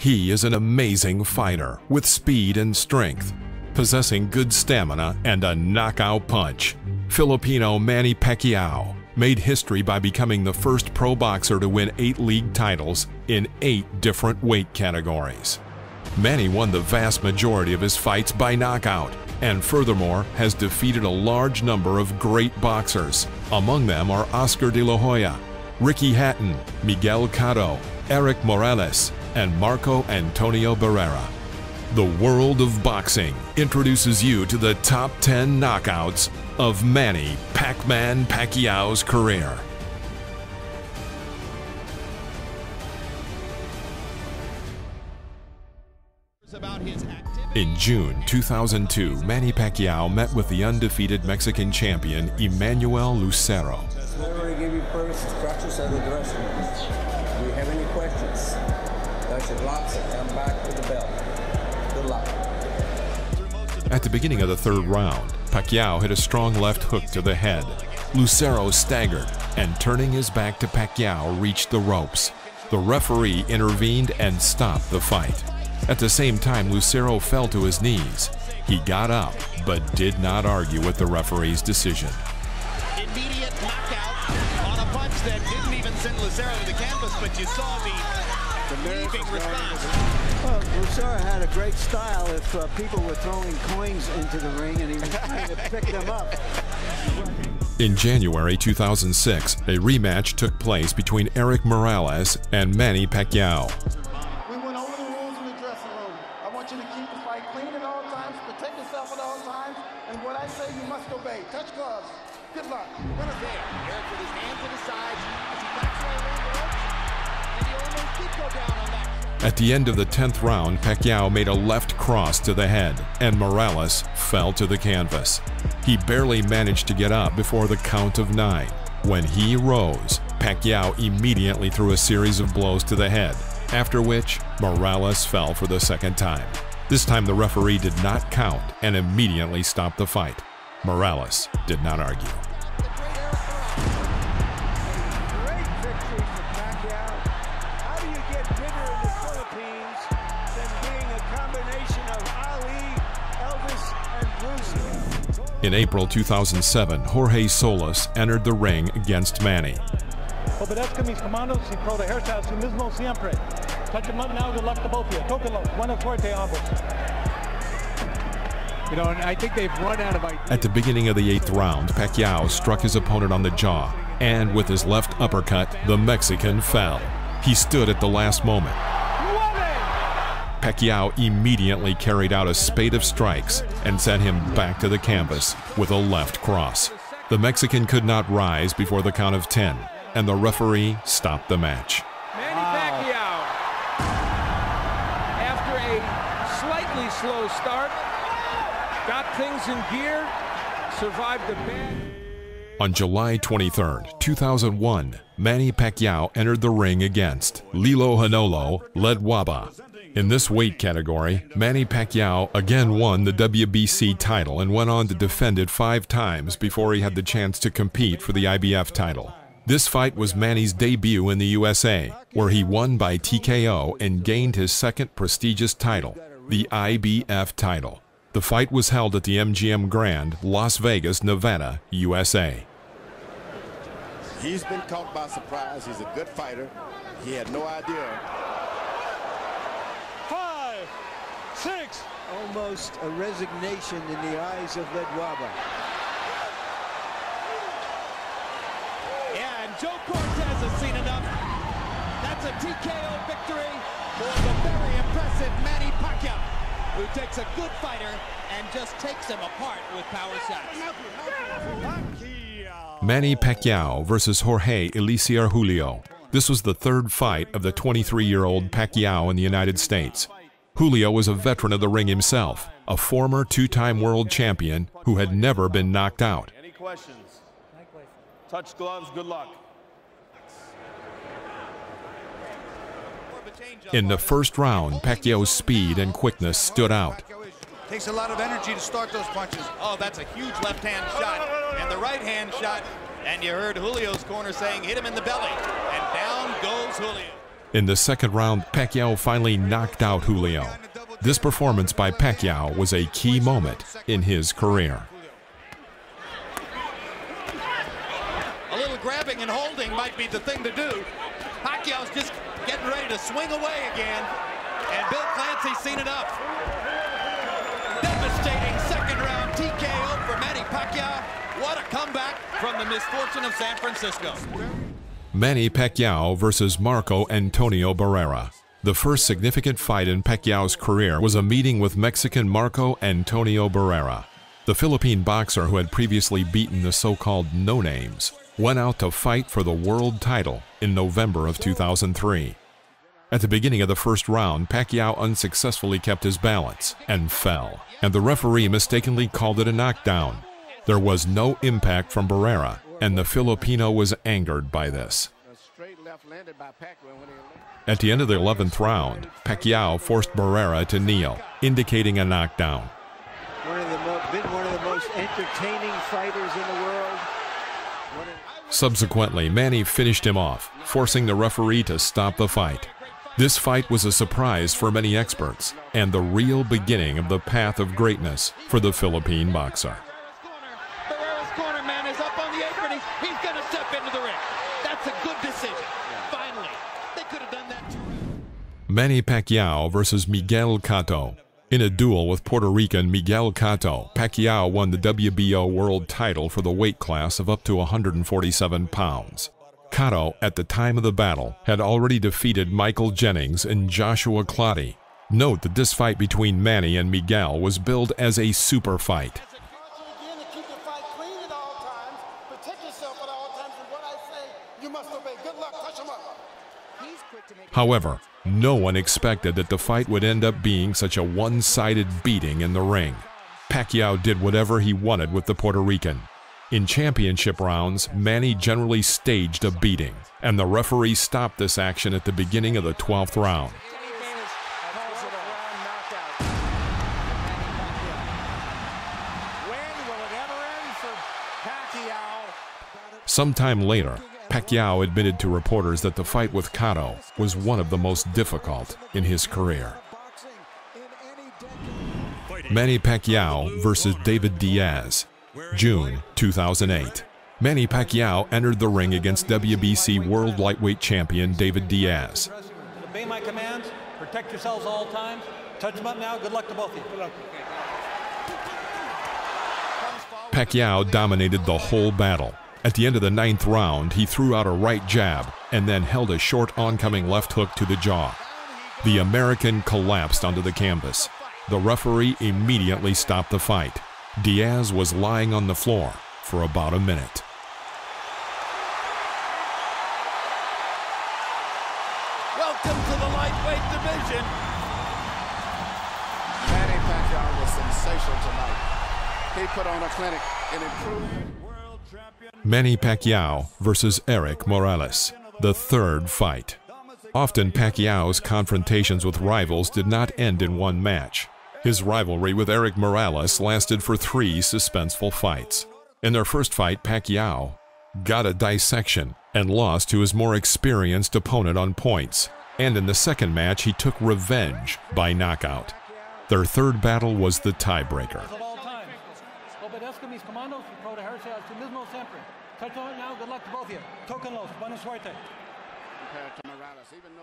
He is an amazing fighter with speed and strength, possessing good stamina and a knockout punch. Filipino Manny Pacquiao made history by becoming the first pro boxer to win 8 league titles in 8 different weight categories. Manny won the vast majority of his fights by knockout, and furthermore has defeated a large number of great boxers. Among them are Oscar de la Hoya, Ricky Hatton, Miguel Cotto, Eric Morales, and Marco Antonio Barrera. The world of boxing introduces you to the top 10 knockouts of Manny "Pac-Man" Pacquiao's career. In June 2002, Manny Pacquiao met with the undefeated Mexican champion Emmanuel Lucero. We already gave you first instructions of the dressing room. Do you have any questions? Touch your blocks and come back to the belt. Good luck. At the beginning of the 3rd round, Pacquiao hit a strong left hook to the head. Lucero staggered and, turning his back to Pacquiao, reached the ropes. The referee intervened and stopped the fight. At the same time, Lucero fell to his knees. He got up, but did not argue with the referee's decision. Immediate knockout on a punch that didn't even send Lucero to the canvas, but you saw the leaping response. Well, Lucero had a great style if people were throwing coins into the ring and he was trying to pick them up. In January 2006, a rematch took place between Eric Morales and Manny Pacquiao. We went over the rules in the dressing room. I want you to keep the fight clean at all times, protect yourself at all times, and what I say you must obey. Touch gloves. Good luck. Winner's there. Eric with his hands to the sides as he backs away around the ropes, and he almost did go down on that. At the end of the 10th round, Pacquiao made a left cross to the head, and Morales fell to the canvas. He barely managed to get up before the count of 9. When he rose, Pacquiao immediately threw a series of blows to the head, after which Morales fell for the 2nd time. This time the referee did not count and immediately stopped the fight. Morales did not argue. Great victory for Pacquiao. How do you get bigger in the Philippines than being a combination of Ali, Elvis, and Bruce? In April 2007, Jorge Solis entered the ring against Manny. Obedezca mis comandos y protegerse a sí mismo siempre. Touch him up now, good luck to both of you. Tóquenlo. Buena suerte ambos. You know, and I think they've run out of ideas. At the beginning of the 8th round, Pacquiao struck his opponent on the jaw, and with his left uppercut, the Mexican fell. He stood at the last moment. Pacquiao immediately carried out a spate of strikes and sent him back to the canvas with a left cross. The Mexican could not rise before the count of 10, and the referee stopped the match. Manny Pacquiao, after a slightly slow start, got things in gear, survived the bad. On July 23, 2001, Manny Pacquiao entered the ring against Lilo Hanolo Ledwaba. In this weight category, Manny Pacquiao again won the WBC title and went on to defend it 5 times before he had the chance to compete for the IBF title. This fight was Manny's debut in the USA, where he won by TKO and gained his 2nd prestigious title, the IBF title. The fight was held at the MGM Grand, Las Vegas, Nevada, USA. He's been caught by surprise. He's a good fighter. He had no idea. 5, 6. Almost a resignation in the eyes of Ledwaba. Yeah, and Joe Cortez has seen enough. That's a TKO victory for the very impressive Manny Pacquiao, who takes a good fighter and just takes him apart with power shots. Manny Pacquiao versus Jorge Eliezer Julio. This was the 3rd fight of the 23-year-old Pacquiao in the United States. Julio was a veteran of the ring himself, a former 2-time world champion who had never been knocked out. Any questions? Touch gloves, good luck. In the 1st round, Pacquiao's speed and quickness stood out. Takes a lot of energy to start those punches. Oh, that's a huge left-hand shot, and the right-hand shot, and you heard Julio's corner saying, hit him in the belly, and down goes Julio. In the second round, Pacquiao finally knocked out Julio. This performance by Pacquiao was a key moment in his career. A little grabbing and holding might be the thing to do. Pacquiao's just getting ready to swing away again, and Bill Clancy's seen enough. Devastating second round TKO for Manny Pacquiao. What a comeback from the misfortune of San Francisco. Manny Pacquiao versus Marco Antonio Barrera. The first significant fight in Pacquiao's career was a meeting with Mexican Marco Antonio Barrera. The Philippine boxer, who had previously beaten the so-called no-names, went out to fight for the world title in November of 2003. At the beginning of the first round, Pacquiao unsuccessfully kept his balance and fell, and the referee mistakenly called it a knockdown. There was no impact from Barrera, and the Filipino was angered by this. At the end of the 11th round, Pacquiao forced Barrera to kneel, indicating a knockdown. One of the most entertaining fighters in the world. Subsequently, Manny finished him off, forcing the referee to stop the fight. This fight was a surprise for many experts, and the real beginning of the path of greatness for the Philippine boxer. Barrera's corner man is up on the apron. He's going to step into the ring. That's a good decision. Finally, they could have done that too. Manny Pacquiao versus Miguel Cotto. In a duel with Puerto Rican Miguel Cotto, Pacquiao won the WBO world title for the weight class of up to 147 pounds. Cotto, at the time of the battle, had already defeated Michael Jennings and Joshua Clottey. Note that this fight between Manny and Miguel was billed as a super fight. However, no one expected that the fight would end up being such a one-sided beating in the ring. Pacquiao did whatever he wanted with the Puerto Rican. In championship rounds, Manny generally staged a beating, and the referee stopped this action at the beginning of the 12th round. Sometime later, Pacquiao admitted to reporters that the fight with Cotto was one of the most difficult in his career. Manny Pacquiao versus David Diaz, June 2008. Manny Pacquiao entered the ring against WBC World Lightweight Champion David Diaz. Obey my commands, protect yourselves all times, touch them up now, good luck to both of you. Good luck. Pacquiao dominated the whole battle. At the end of the 9th round, he threw out a right jab and then held a short oncoming left hook to the jaw. The American collapsed onto the canvas. The referee immediately stopped the fight. Diaz was lying on the floor for about a minute. Welcome to the lightweight division. Manny Pacquiao was sensational tonight. He put on a clinic and improved. Manny Pacquiao versus Erik Morales, the third fight. Often Pacquiao's confrontations with rivals did not end in one match. His rivalry with Erik Morales lasted for 3 suspenseful fights. In their first fight, Pacquiao got a dissection and lost to his more experienced opponent on points. And in the second match, he took revenge by knockout. Their third battle was the tiebreaker.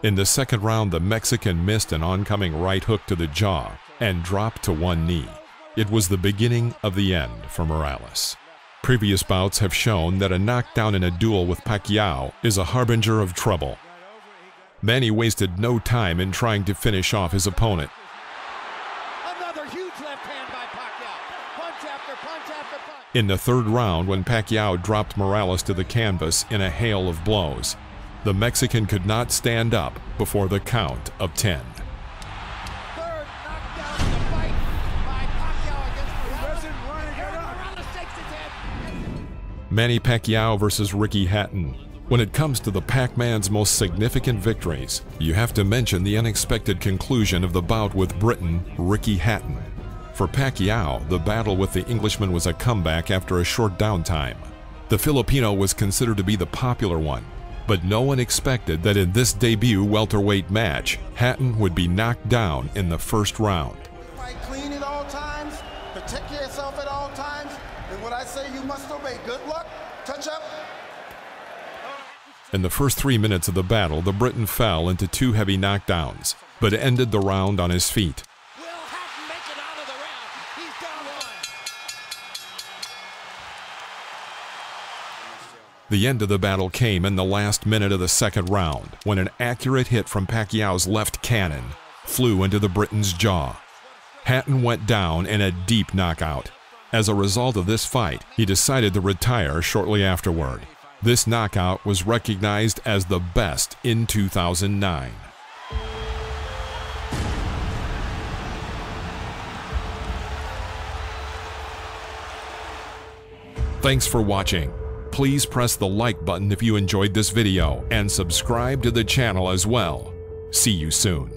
In the second round, the Mexican missed an oncoming right hook to the jaw and dropped to one knee. It was the beginning of the end for Morales. Previous bouts have shown that a knockdown in a duel with Pacquiao is a harbinger of trouble. Manny wasted no time in trying to finish off his opponent. Another huge left hand by Pacquiao. Punch after punch after punch. In the third round, when Pacquiao dropped Morales to the canvas in a hail of blows, the Mexican could not stand up before the count of 10. Third knockdown in the fight by Pacquiao against Morales. Morales shakes his head. Manny Pacquiao versus Ricky Hatton. When it comes to the Pac-Man's most significant victories, you have to mention the unexpected conclusion of the bout with Briton Ricky Hatton. For Pacquiao, the battle with the Englishman was a comeback after a short downtime. The Filipino was considered to be the popular one, But no one expected that in this debut welterweight match, Hatton would be knocked down in the first round. Fight clean at all times, protect yourself at all times, and what I say you must obey. Good luck, touch up. In the first 3 minutes of the battle, the Briton fell into 2 heavy knockdowns, but ended the round on his feet. Will Hatton make it out of the round? He's down 1. The end of the battle came in the last minute of the second round, when an accurate hit from Pacquiao's left cannon flew into the Briton's jaw. Hatton went down in a deep knockout. As a result of this fight, he decided to retire shortly afterward. This knockout was recognized as the best in 2009. Thanks for watching. Please press the like button if you enjoyed this video and subscribe to the channel as well. See you soon.